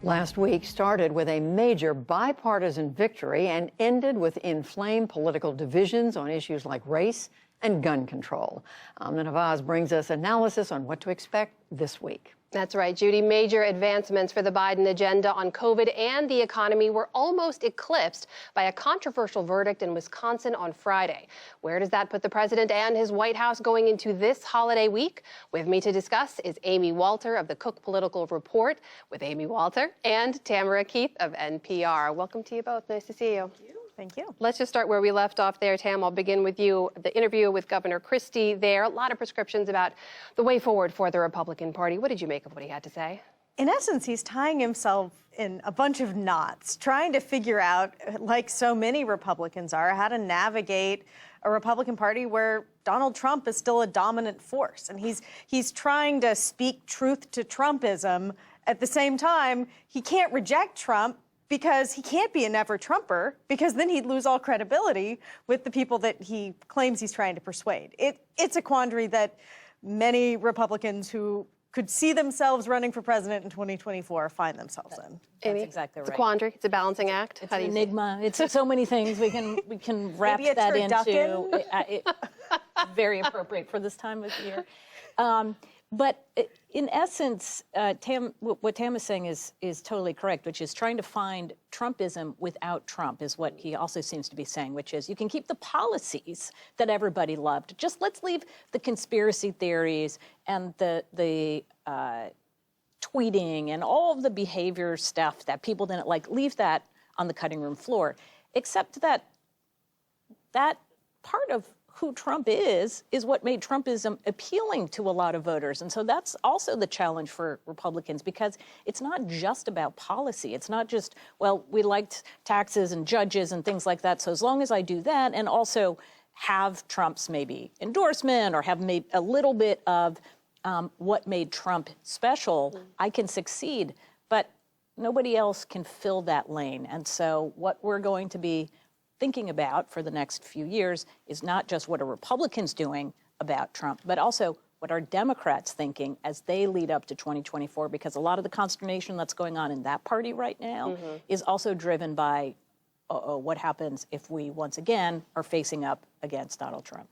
Last week started with a major bipartisan victory and ended with inflamed political divisions on issues like race and gun control. Amna Nawaz brings us analysis on what to expect this week. That's right, Judy. Major advancements for the Biden agenda on COVID and the economy were almost eclipsed by a controversial verdict in Wisconsin on Friday. Where does that put the president and his White House going into this holiday week? With me to discuss is Amy Walter of the Cook Political Report with Amy Walter and Tamara Keith of NPR. Welcome to you both. Nice to see you. Thank you. Let's just start where we left off there, Tam. I'll begin with you. The interview with Governor Christie there, a lot of prescriptions about the way forward for the Republican Party. What did you make of what he had to say? In essence, he's tying himself in a bunch of knots, trying to figure out, like so many Republicans are, how to navigate a Republican Party where Donald Trump is still a dominant force. And he's trying to speak truth to Trumpism. At the same time, he can't reject Trump because he can't be a never-Trumper, because then he'd lose all credibility with the people that he claims he's trying to persuade. It's a quandary that many Republicans who could see themselves running for president in 2024 find themselves in. Amy, That's exactly right. It's a quandary. It's a balancing act. It's an enigma. It's so many things we can wrap that into. Very appropriate for this time of year. But in essence, what Tam is saying is totally correct, which is trying to find Trumpism without Trump is what he also seems to be saying, which is you can keep the policies that everybody loved. Just let's leave the conspiracy theories and the tweeting and all of the behavior stuff that people didn't like, leave that on the cutting room floor, except that part of who Trump is what made Trumpism appealing to a lot of voters. And so that's also the challenge for Republicans, because it's not just about policy. It's not just, well, we liked taxes and judges and things like that, so as long as I do that and also have Trump's maybe endorsement or have maybe a little bit of what made Trump special, I can succeed. But nobody else can fill that lane. And so what we're going to be thinking about for the next few years is not just what are Republicans doing about Trump, but also what are Democrats thinking as they lead up to 2024, because a lot of the consternation that's going on in that party right now is also driven by what happens if we once again are facing up against Donald Trump.